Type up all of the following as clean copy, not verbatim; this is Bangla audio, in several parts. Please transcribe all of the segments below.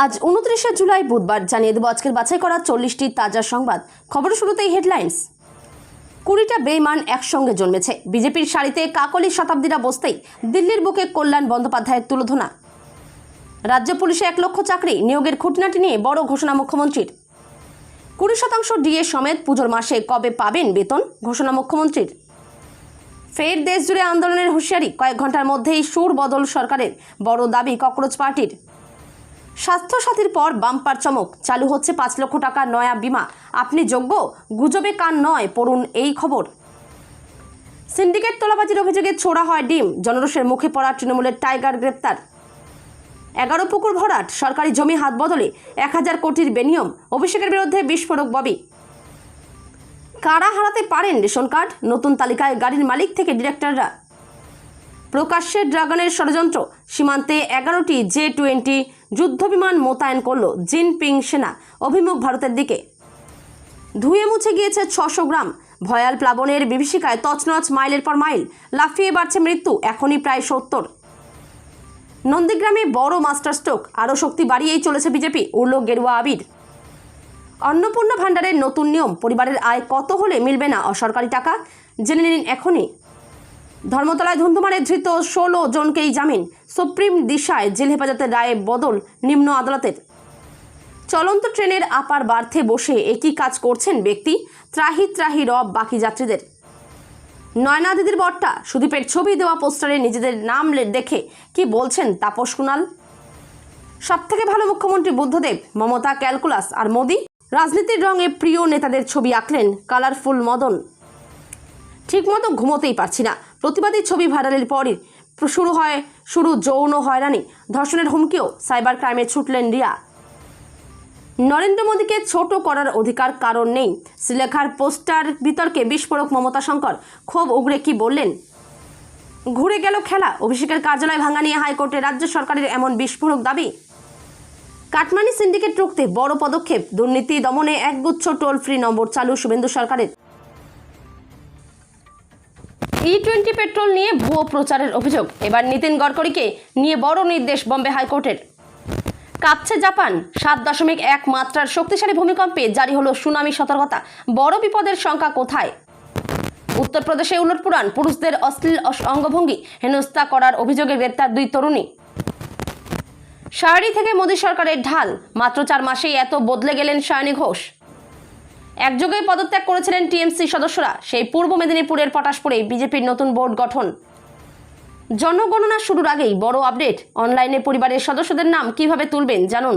আজ 29শে জুলাই বুধবার জানিয়ে দেব আজকের বাছাই করা 40টি তাজা সংবাদ। খবরের শুরুতেই হেডলাইন্স। 20টা বেঈমান একসঙ্গে জন্মেছে। বিজেপির শাড়িতে কাকলি শতাব্দীরা বসতেই দিল্লির বুকে কল্যাণ বন্দ্যোপাধ্যায়ের তুলোধনা। রাজ্য পুলিশে 1 লক্ষ চাকরি নিয়োগের খুঁটিনাটি নিয়ে বড় ঘোষণা মুখ্যমন্ত্রীর। 20% ডিএ সমেত পুজোর মাসে কবে পাবেন বেতন, ঘোষণা মুখ্যমন্ত্রীর। ফের দেশ জুড়ে আন্দোলনের হুঁশিয়ারি, কয়েক ঘন্টার মধ্যেই সুর বদল সরকারের, বড় দাবি ককরোচ পার্টির। স্বাস্থ্য সাথীর পর বাম্পার চমক, চালু হচ্ছে 5 লক্ষ টাকার নয়া বিমা। আপনি যোগ্য? গুজবে কান নয়, পড়ুন এই খবর। সিন্ডিকেট তোলাবাজির অভিযোগে ছোড়া হয় ডিম, জনরোষের মুখে পড়া তৃণমূলের টাইগার গ্রেপ্তার। 11 পুকুর ভরাট, সরকারি জমি হাত বদলে 1000 কোটির বেনিয়ম, অভিষেকের বিরুদ্ধে বিস্ফোরক ববি। কারা হারাতে পারেন রেশন কার্ড, নতুন তালিকায় গাড়ির মালিক থেকে ডিরেক্টররা। প্রকাশ্যে ড্রাগনের ষড়যন্ত্র, সীমান্তে 11টি J-20 যুদ্ধবিমান মোতায়েন করল জিনপিং সেনা, অভিমুখ ভারতের দিকে। ধুয়ে মুছে গিয়েছে 600 গ্রাম, ভয়াল প্লাবনের বিভীষিকায় তছনছ মাইলের পর মাইল, লাফিয়ে বাড়ছে মৃত্যু, এখনই প্রায় 70। নন্দীগ্রামে বড় মাস্টার স্ট্রোক, আরও শক্তি বাড়িয়েই চলেছে বিজেপি, উড়ল গেরুয়া আবির। অন্নপূর্ণা ভাণ্ডারের নতুন নিয়ম, পরিবারের আয় কত হলে মিলবে না অসরকারি টাকা, জেনে নিন এখনই। ধর্মতলায় ধুন্ধুমারে ধৃত 16 জনকেই জামিন, সুপ্রিম দিশায় জেল হেফাজতের রায়ে বদল নিম্ন আদালতের। চলন্ত ট্রেনের আপার বার্থে বসে একই কাজ করছেন ব্যক্তি, ত্রাহি ত্রাহি রব বাকি যাত্রীদের। নয়না দিদির বট্টা, সুদীপের ছবি দেওয়া পোস্টারে নিজেদের নাম দেখে কি বলছেন তাপস কুণাল। সবথেকে ভালো মুখ্যমন্ত্রী বুদ্ধদেব, মমতা ক্যালকুলাস আর মোদি। রাজনীতির রঙে প্রিয় নেতাদের ছবি আঁকলেন কালারফুল মদন। ঠিকমতো ঘুমোতেই পারছি না, প্রতিবাদী ছবি ভাইরালের পরই শুরু যৌন হয়রানি, ধর্ষণের হুমকিও, সাইবার ক্রাইমে ছুটলেন রিয়া। নরেন্দ্র মোদীকে ছোট করার অধিকার কারণ নেই, শ্রীলেখার পোস্টার বিতর্কে বিস্ফোরক মমতা শঙ্কর, ক্ষোভ উগরে কি বললেন। ঘুরে গেল খেলা, অভিষেকের কার্যালয় ভাঙা নিয়ে হাইকোর্টে রাজ্য সরকারের এমন বিস্ফোরক দাবি। কাটমানি সিন্ডিকেট রুখতে বড় পদক্ষেপ, দুর্নীতি দমনে একগুচ্ছ টোল ফ্রি নম্বর চালু শুভেন্দু সরকারের। E20 পেট্রোল নিয়ে ভুয়ো প্রচারের অভিযোগ, এবার নীতিন গডকরিকে নিয়ে বড় নির্দেশ বম্বে হাইকোর্টের। কাঁপছে জাপান, 7.1 মাত্রার শক্তিশালী ভূমিকম্পে জারি হলো সুনামি সতর্কতা, বড় বিপদের সংখ্যা কোথায়। উত্তরপ্রদেশে উলটপুরাণ, পুরুষদের অশ্লীল অঙ্গভঙ্গি হেনস্থা করার অভিযোগে গ্রেপ্তার 2 তরুণী। সায়নী থেকে মোদী সরকারের ঢাল, মাত্র 4 মাসেই এত বদলে গেলেন সায়নী ঘোষ। একযোগে পদত্যাগ করেছিলেন টিএমসি সদস্যরা, সেই পূর্ব মেদিনীপুরের পটাশপুরে বিজেপির নতুন বোর্ড গঠন। জনগণনা শুরুর আগেই বড় আপডেট, অনলাইনে পরিবারের সদস্যদের নাম কিভাবে তুলবেন জানুন।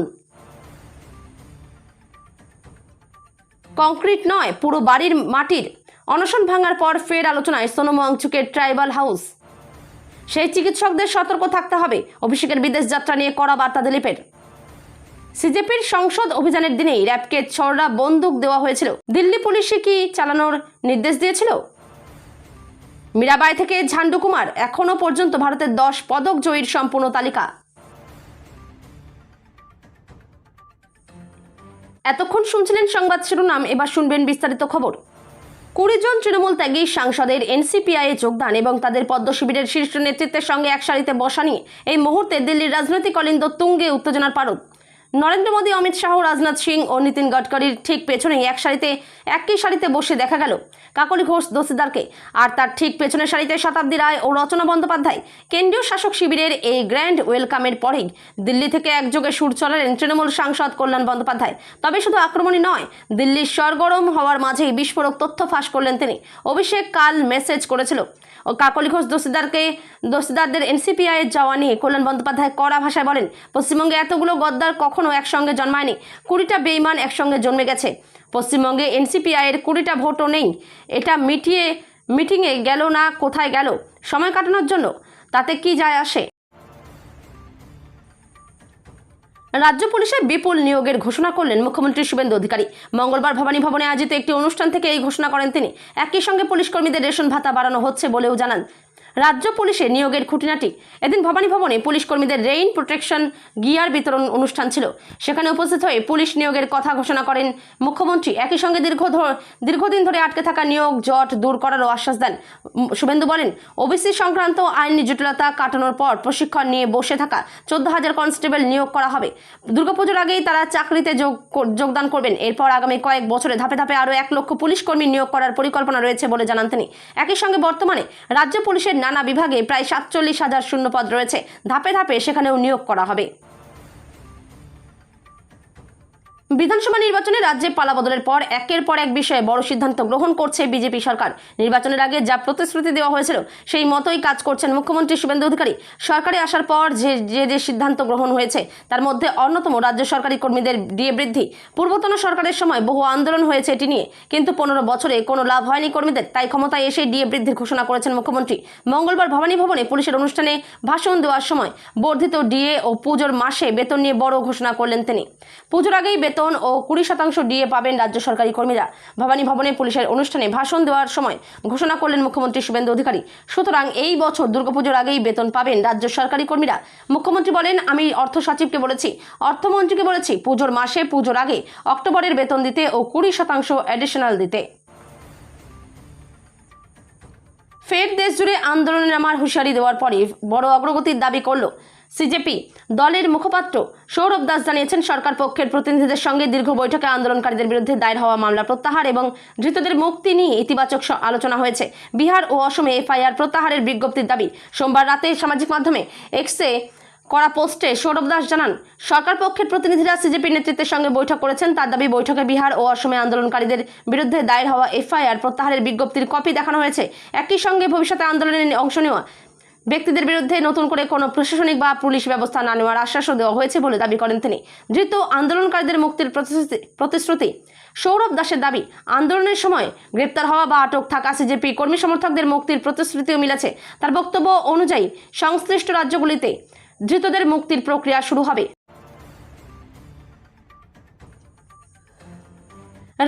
কংক্রিট নয়, পুরো বাড়ির মাটির, অনশন ভাঙার পর ফের আলোচনায় সোনম ওয়াংচুকের ট্রাইবাল হাউস। সেই চিকিৎসকদের সতর্ক থাকতে হবে, অভিষেকের বিদেশ যাত্রা নিয়ে কড়া বার্তা দিলীপের। সিজেপির সংসদ অভিযানের দিনেই র্যাবকে ছড়া বন্দুক দেওয়া হয়েছিল, দিল্লি পুলিশে কি চালানোর নির্দেশ দিয়েছিল। মীরাবাই থেকে ঝান্ডু কুমার, এখনো পর্যন্ত ভারতের 10 পদক জয়ীর সম্পূর্ণ তালিকা। এতক্ষণ শুনছিলেন সংবাদ শিরোনাম, এবার শুনবেন বিস্তারিত খবর। 20 জন তৃণমূল ত্যাগী সাংসদের এনসিপিআই যোগদান এবং তাদের পদ্ম শিবিরের শীর্ষ নেতৃত্বের সঙ্গে এক সারিতে বসা নিয়ে এই মুহূর্তে দিল্লির রাজনৈতিক অলিন্দ তুঙ্গে, উত্তেজনার পারদ। নরেন্দ্র মোদী, অমিত শাহ, রাজনাথ সিং ও নীতিন গডকরির ঠিক পেছনেই একই সারিতে বসে দেখা গেল কাকলি ঘোষ দস্তিদারকে, আর তার ঠিক পেছনের সারিতে শতাব্দী রায় ও রচনা বন্দ্যোপাধ্যায়। কেন্দ্রীয় শাসক শিবিরের এই গ্র্যান্ড ওয়েলকামের পরেই দিল্লি থেকে একযোগে সুর চড়ালেন তৃণমূল সাংসদ কল্যাণ বন্দ্যোপাধ্যায়। তবে শুধু আক্রমণই নয়, দিল্লির সরগরম হওয়ার মাঝেই বিস্ফোরক তথ্য ফাঁস করলেন তিনি। অভিষেক কাল মেসেজ করেছিল ও কাকলি ঘোষ দস্তিদারদের এনসিপিআই যাওয়া নিয়ে কল্যাণ বন্দ্যোপাধ্যায় কড়া ভাষায় বলেন, পশ্চিমবঙ্গে এতগুলো গদ্দার কখনো একসঙ্গে জন্মায়নি, 20টা বেঈমান একসঙ্গে জন্মে গেছে। পশ্চিমবঙ্গে এনসিপিআইয়ের 20টা ভোটও নেই, এটা মিটিংয়ে গেল না, কোথায় গেল সময় কাটানোর জন্য, তাতে কি যায় আসে। রাজ্য পুলিশে বিপুল নিয়োগের ঘোষণা করলেন মুখ্যমন্ত্রী শুভেন্দু অধিকারী। মঙ্গলবার ভবানী ভবনে আয়োজিত একটি অনুষ্ঠান থেকে এই ঘোষণা করেন তিনি। একই সঙ্গে পুলিশ কর্মীদের রেশন ভাতা বাড়ানো হচ্ছে বলেও জানান। রাজ্য পুলিশে নিয়োগের খুঁটিনাটি। এদিন ভবানী ভবনে পুলিশ কর্মীদের রেইন প্রোটেকশন গিয়ার বিতরণ অনুষ্ঠান ছিল। সেখানে উপস্থিত হয়ে পুলিশ নিয়োগের কথা ঘোষণা করেন মুখ্যমন্ত্রী। একই সঙ্গে দীর্ঘদিন ধরে আটকে থাকা নিয়োগ জট দূর করারও আশ্বাস দেন শুভেন্দু। বলেন, ওবিসি সংক্রান্ত আইনি জটিলতা কাটানোর পর প্রশিক্ষণ নিয়ে বসে থাকা 14,000 কনস্টেবল নিয়োগ করা হবে। দুর্গাপুজোর আগেই তারা চাকরিতে যোগদান করবেন। এরপর আগামী কয়েক বছরে ধাপে ধাপে আরও 1 লক্ষ পুলিশ কর্মী নিয়োগ করার পরিকল্পনা রয়েছে বলে জানান তিনি। একই সঙ্গে বর্তমানে রাজ্য পুলিশের নানা বিভাগে প্রায় 47,000 শূন্যপদ রয়েছে। ধাপে ধাপে সেখানেও নিয়োগ করা হবে। বিধানসভা নির্বাচনে রাজ্যে পালাবদলের পর একের পর এক বিষয়ে বড় সিদ্ধান্ত গ্রহণ করছে বিজেপি সরকার। নির্বাচনের আগে যা প্রতিশ্রুতি দেওয়া হয়েছিল সেই মতোই কাজ করছেন মুখ্যমন্ত্রী শুভেন্দু অধিকারী। সরকারে আসার পর যে সিদ্ধান্ত গ্রহণ হয়েছে তার মধ্যে অন্যতম রাজ্য সরকারি কর্মীদের ডিএ বৃদ্ধি। পূর্বতন সরকারের সময় বহু আন্দোলন হয়েছে এটি নিয়ে, কিন্তু 15 বছরে কোনো লাভ হয়নি কর্মীদের। তাই ক্ষমতায় এসে ডিএ বৃদ্ধির ঘোষণা করেছেন মুখ্যমন্ত্রী। মঙ্গলবার ভবানী ভবনে পুলিশের অনুষ্ঠানে ভাষণ দেওয়ার সময় বর্ধিত ডিএ ও পুজোর মাসে বেতন নিয়ে বড় ঘোষণা করলেন তিনি। পুজোর আগেই বেতন ও 20% ডিএ পাবেন রাজ্য সরকারি কর্মীরা। ভবানী ভবনে পুলিশের অনুষ্ঠানে ভাষণ দেওয়ার সময় ঘোষণা করলেন মুখ্যমন্ত্রী শুভেন্দু অধিকারী। সুতরাং এই বছর দুর্গাপুজোর আগেই বেতন পাবেন রাজ্য সরকারি কর্মীরা। মুখ্যমন্ত্রী বলেন, আমি অর্থ সচিবকে বলেছি, অর্থমন্ত্রীকে বলেছি পুজোর মাসে পুজোর আগে অক্টোবরের বেতন দিতে ও 20% অ্যাডিশনাল দিতে। ফের দেশ জুড়ে আন্দোলনে নামার হুঁশিয়ারি দেওয়ার পরই বড় অগ্রগতির দাবি করল সিজেপি। দলের মুখপাত্র সৌরভ দাস জানিয়েছেন, সরকার পক্ষের প্রতিনিধিদের সঙ্গে দীর্ঘ বৈঠকে আন্দোলনকারীদের বিরুদ্ধে দায়ের হওয়া মামলা প্রত্যাহার এবং ধৃতদের মুক্তি নিয়ে ইতিবাচক আলোচনা হয়েছে। বিহার ও অসমে এফআইআর প্রত্যাহারের বিজ্ঞপ্তির দাবি। সোমবার রাতে সামাজিক মাধ্যমে এক্সে করা পোস্টে সৌরভ দাস জানান, সরকার পক্ষের প্রতিনিধিরা সিজেপির নেতৃত্বের সঙ্গে বৈঠক করেছেন। তার দাবি, বৈঠকে বিহার ও অসমে আন্দোলনকারীদের বিরুদ্ধে দায়ের হওয়া এফআইআর প্রত্যাহারের বিজ্ঞপ্তির কপি দেখানো হয়েছে। একই সঙ্গে ভবিষ্যতে আন্দোলনে অংশ নেওয়া ব্যক্তিদের বিরুদ্ধে নতুন করে কোনো প্রশাসনিক বা পুলিশ ব্যবস্থা না নেওয়ার আশ্বাসও দেওয়া হয়েছে বলে দাবি করেন তিনি। ধৃত আন্দোলনকারীদের মুক্তির প্রতিশ্রুতি। সৌরভ দাসের দাবি, আন্দোলনের সময় গ্রেপ্তার হওয়া বা আটক থাকা সিজেপি কর্মী সমর্থকদের মুক্তির প্রতিশ্রুতিও মিলেছে। তার বক্তব্য অনুযায়ী সংশ্লিষ্ট রাজ্যগুলিতে ধৃতদের মুক্তির প্রক্রিয়া শুরু হবে।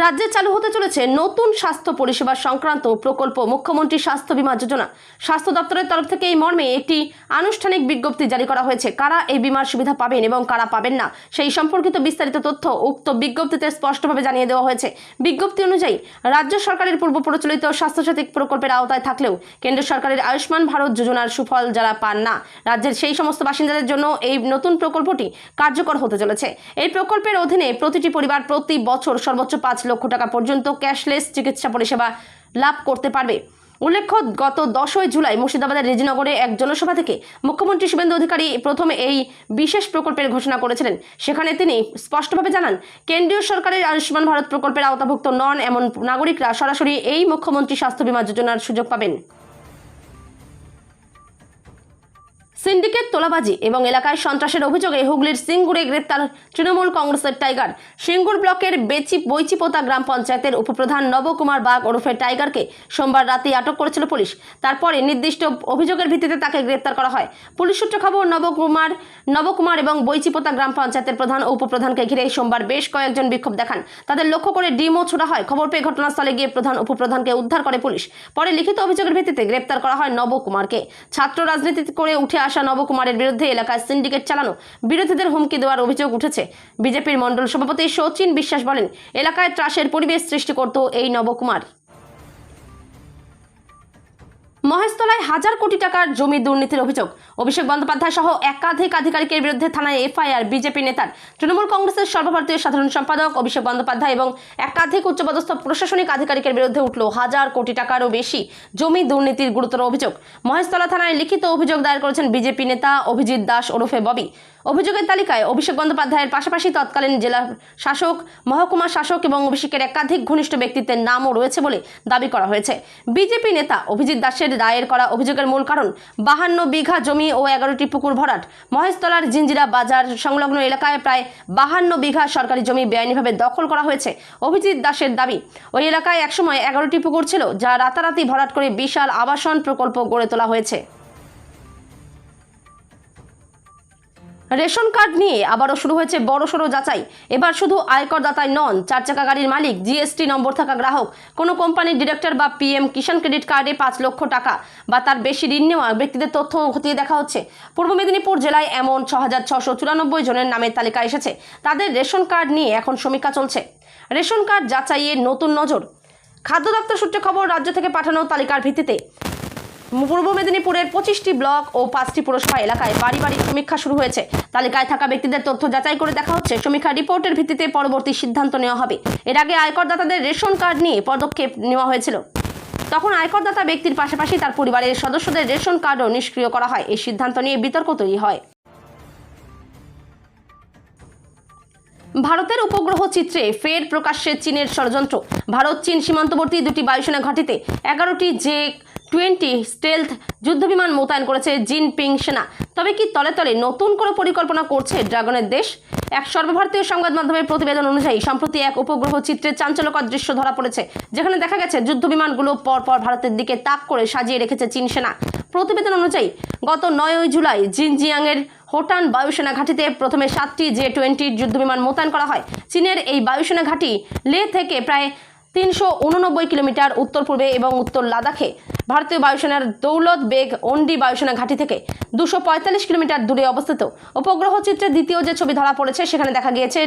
রাজ্যে চালু হতে চলেছে নতুন স্বাস্থ্য পরিষেবা সংক্রান্ত প্রকল্প, মুখ্যমন্ত্রী স্বাস্থ্য বীমা যোজনা। স্বাস্থ্য দপ্তরের তরফ থেকে এই মর্মে একটি আনুষ্ঠানিক বিজ্ঞপ্তি জারি করা হয়েছে। কারা এই বীমার সুবিধা পাবেন এবং কারা পাবেন না সেই সম্পর্কিত বিস্তারিত তথ্য উক্ত বিজ্ঞপ্তিতে স্পষ্টভাবে জানিয়ে দেওয়া হয়েছে। বিজ্ঞপ্তি অনুযায়ী রাজ্য সরকারের পূর্ব প্রচলিত স্বাস্থ্যসাথী প্রকল্পের আওতায় থাকলেও কেন্দ্র সরকারের আয়ুষ্মান ভারত যোজনার সুফল যারা পান না, রাজ্যের সেই সমস্ত বাসিন্দাদের জন্য এই নতুন প্রকল্পটি কার্যকর হতে চলেছে। এই প্রকল্পের অধীনে প্রতিটি পরিবার প্রতি বছর সর্বোচ্চ 5 লক্ষ টাকা পর্যন্ত ক্যাশলেস চিকিৎসা পরিষেবা লাভ করতে পারবে। উল্লেখ্য, গত 10 জুলাই মুর্শিদাবাদের রেজিনগরে এক জনসভা থেকে মুখ্যমন্ত্রী শুভেন্দু অধিকারী প্রথমে এই বিশেষ প্রকল্পের ঘোষণা করেছিলেন। সেখানে তিনি স্পষ্টভাবে জানান, কেন্দ্রীয় সরকারের আয়ুষ্মান ভারত প্রকল্পের আওতাভুক্ত নন এমন নাগরিকরা সরাসরি এই মুখ্যমন্ত্রী স্বাস্থ্য বীমা যোজনার সুযোগ পাবেন। সিন্ডিকেট তোলাবাজি এবং এলাকায় সন্ত্রাসের অভিযোগে হুগলির সিঙ্গুরে গ্রেপ্তার তৃণমূল কংগ্রেসের টাইগার। সিঙ্গুর ব্লকের বৈচিপোতা গ্রাম পঞ্চায়েতের উপপ্রধান নবকুমার বাগ ওরফে টাইগারকে সোমবার রাতে আটক করেছিল পুলিশ। তারপরে নির্দিষ্ট অভিযোগের ভিত্তিতে তাকে গ্রেপ্তার করা হয়। পুলিশ সূত্রে খবর, নবকুমার এবং বৈচিপোতা গ্রাম পঞ্চায়েতের প্রধান ও উপপ্রধানকে ঘিরে সোমবার বেশ কয়েকজন বিক্ষোভ দেখান। তাদের লক্ষ্য করে ডিমও ছোড়া হয়। খবর পেয়ে ঘটনাস্থলে গিয়ে প্রধান উপপ্রধানকে উদ্ধার করে পুলিশ। পরে লিখিত অভিযোগের ভিত্তিতে গ্রেপ্তার করা হয় নবকুমারকে। ছাত্র রাজনীতি করে উঠে আসা নবকুমারের বিরুদ্ধে এলাকায় সিন্ডিকেট চালানো, বিরোধীদের হুমকি দেওয়ার অভিযোগ উঠেছে। বিজেপির মণ্ডল সভাপতি শচীন বিশ্বাস বলেন, এলাকায় ত্রাসের পরিবেশ সৃষ্টি করত এই নবকুমার। মহেশতলায় 1000 কোটি টাকার জমি দুর্নীতির অভিযোগ। অভিষেক বন্দ্যোপাধ্যায় সহ একাধিক আধিকারিকের বিরুদ্ধে থানায় এফআইআর। বিজেপি নেতার তৃণমূল কংগ্রেসের সর্বভারতীয় সাধারণ সম্পাদক অভিষেক বন্দ্যোপাধ্যায় এবং একাধিক উচ্চপদস্থ প্রশাসনিক আধিকারিকের বিরুদ্ধে উঠল 1000 কোটি টাকারও বেশি জমি দুর্নীতির গুরুতর অভিযোগ। মহেশতলা থানায় লিখিত অভিযোগ দায়ের করেছেন বিজেপি নেতা অভিজিৎ দাস ওরফে ববি। অভিযোগের তালিকায় অভিষেক বন্দ্যোপাধ্যায়ের পাশাপাশি তৎকালীন জেলা শাসক, মহকুমা শাসক এবং অভিষেকের একাধিক ঘনিষ্ঠ ব্যক্তিত্বের নামও রয়েছে বলে দাবি করা হয়েছে। বিজেপি নেতা অভিজিৎ দাসের দায়ের করা অভিযোগের মূল কারণ 52 বিঘা জমি ও 11টি পুকুর ভরাট। মহেশতলার জিঞ্জিরা বাজার সংলগ্ন এলাকায় প্রায় 52 বিঘা সরকারি জমি বেআইনিভাবে দখল করা হয়েছে। অভিজিৎ দাসের দাবি, ওই এলাকায় একসময় 11টি পুকুর ছিল, যা রাতারাতি ভরাট করে বিশাল আবাসন প্রকল্প গড়ে তোলা হয়েছে। রেশন কার্ড নিয়ে আবারও শুরু হয়েছে বড়সড় যাচাই। এবার শুধু আয়কর দাতাই নন, 4 চাকা গাড়ির মালিক, জিএসটি নম্বর থাকা গ্রাহক, কোনো কোম্পানির ডিরেক্টর বা পিএম কিষাণ ক্রেডিট কার্ডে 5 লক্ষ টাকা বা তার বেশি ঋণ নেওয়া ব্যক্তিদের তথ্য খতিয়ে দেখা হচ্ছে। পূর্ব মেদিনীপুর জেলায় এমন 6,694 জনের নামের তালিকা এসেছে। তাদের রেশন কার্ড নিয়ে এখন সমীক্ষা চলছে। রেশন কার্ড যাচাইয়ের নতুন নজর। খাদ্য দপ্তর সূত্রে খবর, রাজ্য থেকে পাঠানো তালিকার ভিত্তিতে পূর্ব মেদিনীপুরের 25টি ব্লক ও 5টি পুরসভা এলাকায় বাড়ি বাড়ি সমীক্ষা শুরু হয়েছে। তালিকায় থাকা ব্যক্তিদের তথ্য যাচাই করে দেখা হচ্ছে। সমীক্ষা রিপোর্টের ভিত্তিতে পরবর্তী সিদ্ধান্ত নেওয়া হবে। এর আগে আয়করদাতাদের রেশন কার্ড নিয়ে পদক্ষেপ নেওয়া হয়েছিল। তখন আয়করদাতা ব্যক্তির পাশাপাশি তার পরিবারের সদস্যদের রেশন কার্ডও নিষ্ক্রিয় করা হয়। এই সিদ্ধান্ত নিয়ে বিতর্ক তৈরি হয়। ভারতের উপগ্রহ চিত্রে ফের প্রকাশ্যে চীনের ষড়যন্ত্র। ভারত চীন সীমান্তবর্তী দুটি বায়ুসেনা ঘাঁটিতে 11টি J-20 স্টেলথ যুদ্ধবিমান মোতায়েন করেছে জিনপিং সেনা। তবে কি তলে তলে নতুন করে পরিকল্পনা করছে ড্রাগনের দেশ? এক সর্বভারতীয় সংবাদ মাধ্যমের প্রতিবেদন অনুযায়ী সম্প্রতি এক উপগ্রহ চিত্রে চাঞ্চল্যকর দৃশ্য ধরা পড়েছে, যেখানে দেখা গেছে যুদ্ধবিমানগুলো পরপর ভারতের দিকে তাক করে সাজিয়ে রেখেছে চীন সেনা। প্রতিবেদন অনুযায়ী গত 9 জুলাই জিনজিয়াংয়ের হোটান বায়ুসেনা ঘাঁটিতে প্রথমে 7টি J-20 যুদ্ধবিমান মোতায়েন করা হয়। চীনের এই বায়ুসেনা ঘাঁটি লে থেকে প্রায় 389 কিলোমিটার উত্তর পূর্বে এবং উত্তর লাদাখে ভারতীয় বায়ুসেনার দৌলত বেগ ওন্ডি বায়ুসেনা ঘাঁটি থেকে 245 কিলোমিটার দূরে অবস্থিত। উপগ্রহ চিত্রে দ্বিতীয় যে ছবি ধরা পড়েছে, সেখানে দেখা গিয়েছে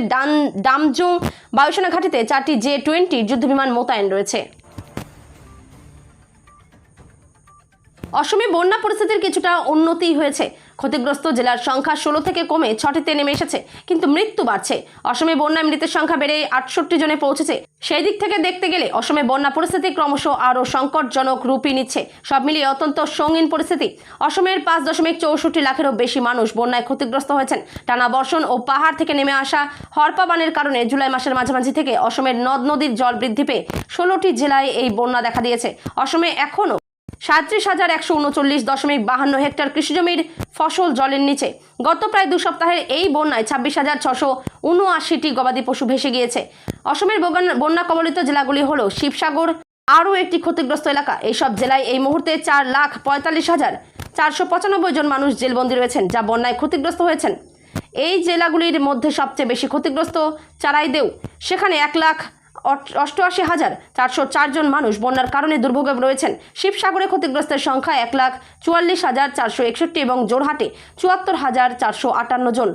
ডামজুং বায়ুসেনা ঘাঁটিতে 4টি J-20 যুদ্ধবিমান মোতায়েন রয়েছে। অসমে বন্যা পরিস্থিতির কিছুটা উন্নতি হয়েছে। ক্ষতিগ্রস্ত জেলার সংখ্যা 16 থেকে কমে 6টিতে নেমে এসেছে, কিন্তু মৃত্যু বাড়ছে। অসমে বন্যায় মৃতের সংখ্যা বেড়ে 68 জনে পৌঁছেছে। সেই দিক থেকে দেখতে গেলে অসমে বন্যা পরিস্থিতি ক্রমশ আরও সংকটজনক রূপই নিচ্ছে। সব মিলিয়ে অত্যন্ত সঙ্গীন পরিস্থিতি। অসমের 5.64 লাখেরও বেশি মানুষ বন্যায় ক্ষতিগ্রস্ত হয়েছেন। টানা বর্ষণ ও পাহাড় থেকে নেমে আসা হরপা বানের কারণে জুলাই মাসের মাঝামাঝি থেকে অসমের নদ নদীর জল বৃদ্ধি পেয়ে 16টি জেলায় এই বন্যা দেখা দিয়েছে। অসমে এখনও 37,139.52 হেক্টর কৃষিজমির ফসল জলের নিচে। গত প্রায় 2 সপ্তাহের এই বন্যায় 26,679টি গবাদি পশু ভেসে গিয়েছে। অসমের বন্যা কবলিত জেলাগুলি হলো শিবসাগর আরও একটি ক্ষতিগ্রস্ত এলাকা। এইসব জেলায় এই মুহূর্তে 4,45,495 জন মানুষ জেলবন্দী রয়েছেন, যা বন্যায় ক্ষতিগ্রস্ত হয়েছেন। এই জেলাগুলির মধ্যে সবচেয়ে বেশি ক্ষতিগ্রস্ত চারাইদেউ, সেখানে 1,88,404 জন মানুষ বন্যার কারণে দুর্ভোগে রয়েছেন। শিবসাগরে ক্ষতিগ্রস্তের সংখ্যা 1,44,461 এবং জোরহাটে 74,458 জন।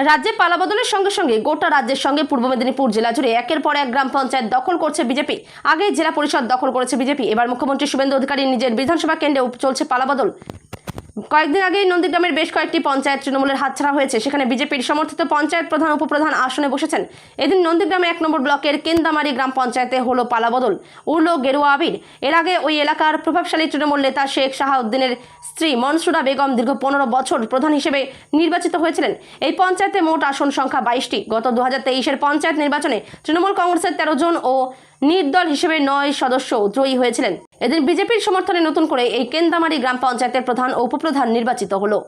রাজ্যে পালাবদলের সঙ্গে সঙ্গে গোটা রাজ্যের সঙ্গে পূর্ব মেদিনীপুর জেলা জুড়ে একের পর এক গ্রাম পঞ্চায়েত দখল করছে বিজেপি। আগে জেলা পরিষদ দখল করেছে বিজেপি। এবার মুখ্যমন্ত্রী শুভেন্দু অধিকারী নিজের বিধানসভা কেন্দ্রেও চলছে পালাবদল। কয়েকদিন আগেই নন্দীগ্রামের বেশ কয়েকটি পঞ্চায়েত তৃণমূলের হাতছাড়া হয়েছে। সেখানে বিজেপির সমর্থিত পঞ্চায়েত প্রধান উপপ্রধান আসনে বসেছেন। এদিন নন্দীগ্রামে 1 নম্বর ব্লকের কেন্দামারি গ্রাম পঞ্চায়েতে হলো পালাবদল, উড়ল গেরুয়া আবির। এর আগে ওই এলাকার প্রভাবশালী তৃণমূল নেতা শেখ শাহাউদ্দিনের স্ত্রী মনসুরা বেগম দীর্ঘ 15 বছর প্রধান হিসেবে নির্বাচিত হয়েছিলেন। এই পঞ্চায়েতে মোট আসন সংখ্যা 22টি। গত 2023-এর পঞ্চায়েত নির্বাচনে তৃণমূল কংগ্রেসের 13 জন ও নির্দল হিসেবে 9 সদস্য জয়ী হয়েছিলেন। এদিন বিজেপির সমর্থনে নতুন করে এই কেন্দামারি গ্রাম পঞ্চায়েতের প্রধান ও উপপ্রধান নির্বাচিত হলো।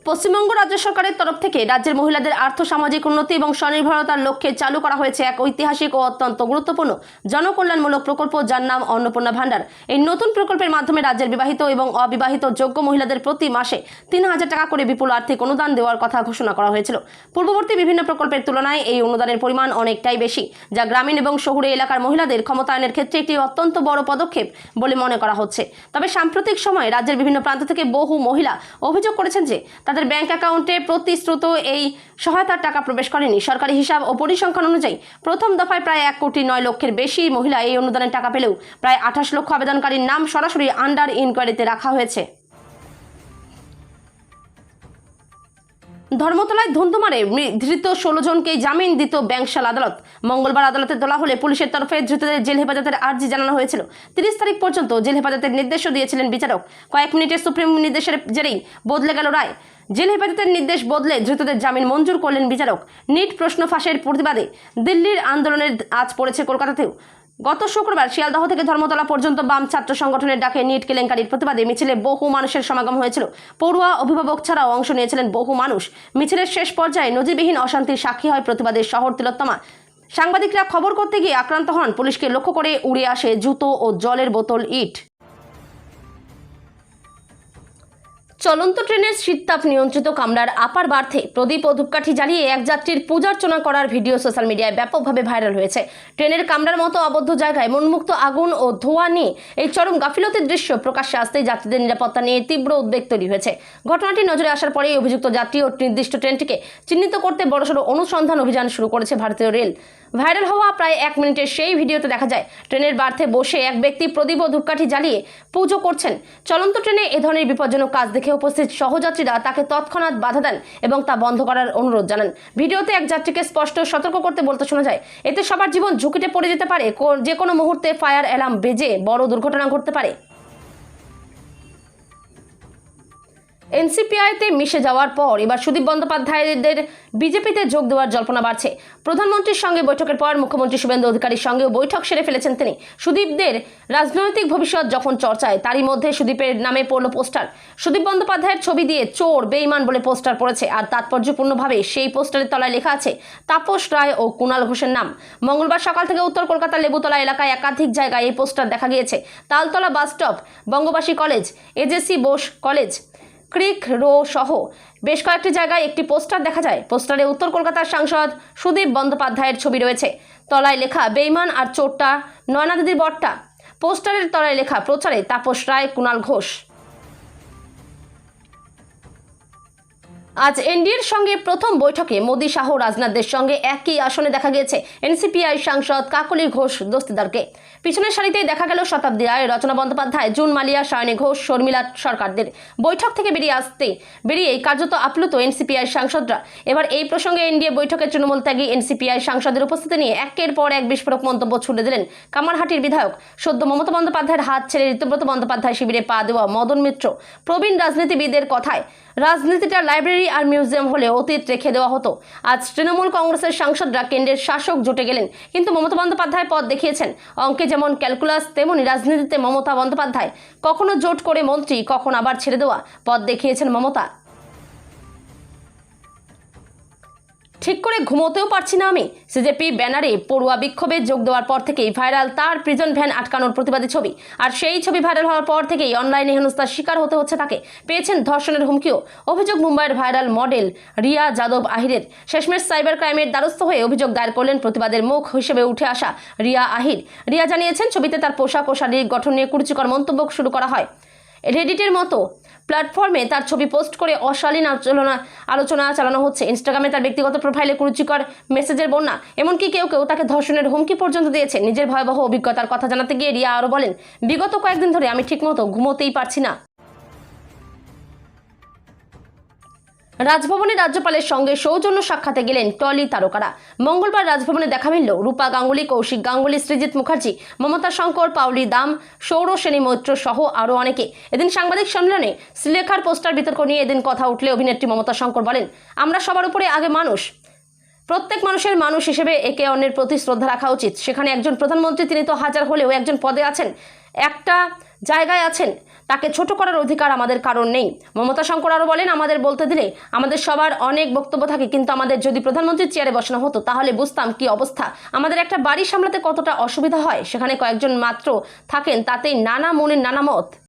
পশ্চিমবঙ্গ রাজ্য সরকারের তরফ থেকে রাজ্যের মহিলাদের আর্থসামাজিক উন্নতি এবং স্বনির্ভরতার লক্ষ্যে চালু করা হয়েছে এক ঐতিহাসিক ও অত্যন্ত গুরুত্বপূর্ণ জনকল্যাণমূলক প্রকল্প, যার নাম অন্নপূর্ণা ভান্ডার। এই নতুন প্রকল্পের মাধ্যমে রাজ্যের বিবাহিত এবং অবিবাহিত যোগ্য মহিলাদের প্রতি মাসে 3,000 টাকা করে বিপুল আর্থিক অনুদান দেওয়ার কথা ঘোষণা করা হয়েছিল। পূর্ববর্তী বিভিন্ন প্রকল্পের তুলনায় এই অনুদানের পরিমাণ অনেকটাই বেশি, যা গ্রামীণ এবং শহুরে এলাকার মহিলাদের ক্ষমতায়নের ক্ষেত্রে একটি অত্যন্ত বড় পদক্ষেপ বলে মনে করা হচ্ছে। তবে সাম্প্রতিক সময়ে রাজ্যের বিভিন্ন প্রান্ত থেকে বহু মহিলা অভিযোগ করেছেন যে তাদের ব্যাংক অ্যাকাউন্টে প্রতিশ্রুত এই সহায়তার টাকা প্রবেশ করেনি। সরকারি হিসাব ও পরিসংখ্যান অনুযায়ী প্রথম দফায় প্রায় 1,09,00,000-এর বেশি মহিলা এই অনুদানের টাকা পেলেও প্রায় 28 লক্ষ আবেদনকারীর নাম সরাসরি আন্ডার ইনকোয়ারিতে রাখা হয়েছে। ধর্মতলায় ধুন্ধুমারে ধৃত 16 জনকে জামিন দিত ব্যাংশাল আদালত। মঙ্গলবার আদালতে তোলা হলে পুলিশের তরফে ধৃতদের জেল হেফাজতের আর্জি জানানো হয়েছিল। 30 তারিখ পর্যন্ত জেল হেফাজতের নির্দেশও দিয়েছিলেন বিচারক। কয়েক মিনিটের সুপ্রিম নির্দেশের জেরেই বদলে গেল রায়। জেল হেফাজতের নির্দেশ বদলে ধৃতদের জামিন মঞ্জুর করলেন বিচারক। নিট প্রশ্ন ফাঁসের প্রতিবাদে দিল্লির আন্দোলনের আজ পড়েছে কলকাতাতেও। গত শুক্রবার শিয়ালদহ থেকে ধর্মতলা পর্যন্ত বাম ছাত্র সংগঠনের ডাকে নিট কেলেঙ্কারির প্রতিবাদে মিছিলে বহু মানুষের সমাগম হয়েছিল। পড়ুয়া, অভিভাবক ছাড়াও অংশ নিয়েছিলেন বহু মানুষ। মিছিলের শেষ পর্যায়ে নজিরবিহীন অশান্তির সাক্ষী হয় প্রতিবাদের শহর তিলোত্তমা। সাংবাদিকরা খবর করতে গিয়ে আক্রান্ত হন। পুলিশকে লক্ষ্য করে উড়ে আসে জুতো ও জলের বোতল, ইট। চলন্ত ট্রেনের শীততাপ নিয়ন্ত্রিত কামরার আপার বার্থে প্রদীপ ও ধূপকাঠি জ্বালিয়ে এক যাত্রীর পূজার্চনা করার ভিডিও সোশ্যাল মিডিয়ায় ব্যাপকভাবে ভাইরাল হয়েছে। ট্রেনের কামরার মতো আবদ্ধ জায়গায় মনমুক্ত আগুন ও ধোঁয়া নিয়ে এই চরম গাফিলতির দৃশ্য প্রকাশ্যে আসতেই যাত্রীদের নিরাপত্তা নিয়ে তীব্র উদ্বেগ তৈরি হয়েছে। ঘটনাটি নজরে আসার পরেই অভিযুক্ত যাত্রী ও নির্দিষ্ট ট্রেনটিকে চিহ্নিত করতে বড়সড় অনুসন্ধান অভিযান শুরু করেছে ভারতীয় রেল। ভাইরাল হওয়া প্রায় 1 মিনিটের সেই ভিডিওতে দেখা যায় ট্রেনের বার্থে বসে এক ব্যক্তি প্রদীপ ও ধূপকাঠি জ্বালিয়ে পুজো করছেন। চলন্ত ট্রেনে এ ধরনের বিপজ্জনক কাজ দেখে উপস্থিত সহযাত্রীরা তাকে তৎক্ষণাৎ বাধা দেন এবং তা বন্ধ করার অনুরোধ জানান। ভিডিওতে এক যাত্রীকে স্পষ্ট সতর্ক করতে বলতে শোনা যায়, এতে সবার জীবন ঝুঁকিতে পড়ে যেতে পারে, যে কোনো মুহূর্তে ফায়ার অ্যালার্ম বেজে বড় দুর্ঘটনা ঘটতে পারে। এনসিপিআইতে মিশে যাওয়ার পর এবার সুদীপ বন্দ্যোপাধ্যায়দের বিজেপিতে যোগ দেওয়ার জল্পনা বাড়ছে। প্রধানমন্ত্রীর সঙ্গে বৈঠকের পর মুখ্যমন্ত্রী শুভেন্দু অধিকারীর সঙ্গেও বৈঠক সেরে ফেলেছেন তিনি। সুদীপদের রাজনৈতিক ভবিষ্যৎ যখন চর্চায়, তারই মধ্যে সুদীপের নামে পড়ল পোস্টার। সুদীপ বন্দ্যোপাধ্যায়ের ছবি দিয়ে চোর, বেঈমান বলে পোস্টার পড়েছে, আর তাৎপর্যপূর্ণভাবে সেই পোস্টারের তলায় লেখা আছে তাপস রায় ও কুণাল ঘোষের নাম। মঙ্গলবার সকাল থেকে উত্তর কলকাতার লেবুতলা এলাকায় একাধিক জায়গায় এই পোস্টার দেখা গিয়েছে। Taltala bus stop, Bangabasi College, AJC Bose College, Creek Row সহ বেশ কয়েকটি জায়গায় একটি পোস্টার দেখা যায়। পোস্টারে উত্তর কলকাতার সাংসদ সুদীপ বন্দ্যোপাধ্যায়ের ছবি রয়েছে। তলায় লেখা বেঈমান আর চোরটা নয়না দিদির বরটা। পোস্টারের তলায় লেখা প্রচারে তাপস রায়, কুণাল ঘোষ। আজ এনডিএর সঙ্গে প্রথম বৈঠকে মোদি শাহ রাজনাথদের সঙ্গে একই আসনে দেখা গিয়েছে এনসিপিআই সাংসদ কাকলি ঘোষ দস্তিদারকে। পিছনের সারিতেই দেখা গেল শতাব্দী রায়, রচনা বন্দ্যোপাধ্যায়, জুন মালিয়া, সায়নী ঘোষ, শর্মিলা সরকারদের। বৈঠক থেকে বেরিয়েই কার্যত আপ্লুত এনসিপিআই সাংসদরা। এবার এই প্রসঙ্গে এনডিএ বৈঠকে তৃণমূল ত্যাগী এনসিপিআই সাংসদের উপস্থিতি নিয়ে একের পর এক বিস্ফোরক মন্তব্য ছুড়ে দিলেন কামারহাটির বিধায়ক, সদ্য মমতা বন্দ্যোপাধ্যায়ের হাত ছেড়ে ঋতুব্রত বন্দ্যোপাধ্যায় শিবিরে পা দেওয়া মদন মিত্র। প্রবীণ রাজনীতিবিদের কথায় রাজনীতিটা লাইব্রেরি আর মিউজিয়াম হলে অতীত রেখে দেওয়া হতো। আজ তৃণমূল কংগ্রেসের সাংসদরা কেন্দ্রের শাসক জোটে গেলেন, কিন্তু মমতা বন্দ্যোপাধ্যায় পথ দেখিয়েছেন। অঙ্কে যেমন ক্যালকুলাস, তেমনি রাজনীতিতে মমতা বন্দ্যোপাধ্যায়। কখনো জোট করে মন্ত্রী, কখন আবার ছেড়ে দেওয়া পথ দেখিয়েছেন মমতা। ঠিক করে ঘুমোতেও পারছি না আমি। সিজেপি ব্যানারে পড়ুয়া বিক্ষোভে যোগ দেওয়ার পর থেকেই ভাইরাল তার প্রিজন ভ্যান আটকানোর প্রতিবাদী ছবি। আর সেই ছবি ভাইরাল হওয়ার পর থেকেই অনলাইনে হেনস্থার শিকার হতে হচ্ছে তাকে। পেয়েছেন ধর্ষণের হুমকিও। অভিযোগ মুম্বাইয়ের ভাইরাল মডেল রিয়া যাদব আহিরের। শেষমেশ সাইবার ক্রাইমের দ্বারস্থ হয়ে অভিযোগ দায়ের করলেন প্রতিবাদের মুখ হিসেবে উঠে আসা রিয়া আহির। রিয়া জানিয়েছেন ছবিতে তার পোশাক ও শারীরিক গঠন নিয়ে কুরুচিকর মন্তব্য শুরু করা হয়। রেডিটের মতো প্ল্যাটফর্মে তার ছবি পোস্ট করে অশালীন আলোচনা চালানো হচ্ছে। ইনস্টাগ্রামে তার ব্যক্তিগত প্রোফাইলে কুরুচিকর মেসেজের বন্যা, এমনকি কেউ কেউ তাকে ধর্ষণের হুমকি পর্যন্ত দিয়েছে। নিজের ভয়াবহ অভিজ্ঞতার কথা জানাতে গিয়ে রিয়া আরও বলেন, বিগত কয়েকদিন ধরে আমি ঠিকমতো ঘুমোতেই পারছি না। রাজভবনে রাজ্যপালের সঙ্গে সৌজন্য সাক্ষাতে গেলেন টলি তারকারা। মঙ্গলবার রাজভবনে দেখা মিলল রূপা গাঙ্গুলি, কৌশিক গাঙ্গুলি, সৃজিত মুখার্জি, মমতা শঙ্কর, পাওলি দাম, সৌর সেনী মৈত্র সহ আরও অনেকে। এদিন সাংবাদিক সম্মেলনে শ্রীলেখার পোস্টার বিতর্ক নিয়ে এদিন কথা উঠলে অভিনেত্রী মমতা শঙ্কর বলেন, আমরা সবার উপরে আগে মানুষ। প্রত্যেক মানুষের মানুষ হিসেবে একে অন্যের প্রতি শ্রদ্ধা রাখা উচিত। সেখানে একজন প্রধানমন্ত্রী, তিনি তো হাজার হলেও একজন পদে আছেন, একটা জায়গায় আছেন, তাকে ছোট করার অধিকার আমাদের কারণ নেই। মমতা শঙ্কর আরও বলেন, আমাদের বলতে দিলে আমাদের সবার অনেক বক্তব্য থাকে, কিন্তু আমাদের যদি প্রধানমন্ত্রীর চেয়ারে বসানো হতো তাহলে বুঝতাম কি অবস্থা। আমাদের একটা বাড়ি সামলাতে কতটা অসুবিধা হয়। সেখানে কয়েকজন মাত্র থাকেন, তাতেই নানা মনের নানা মত।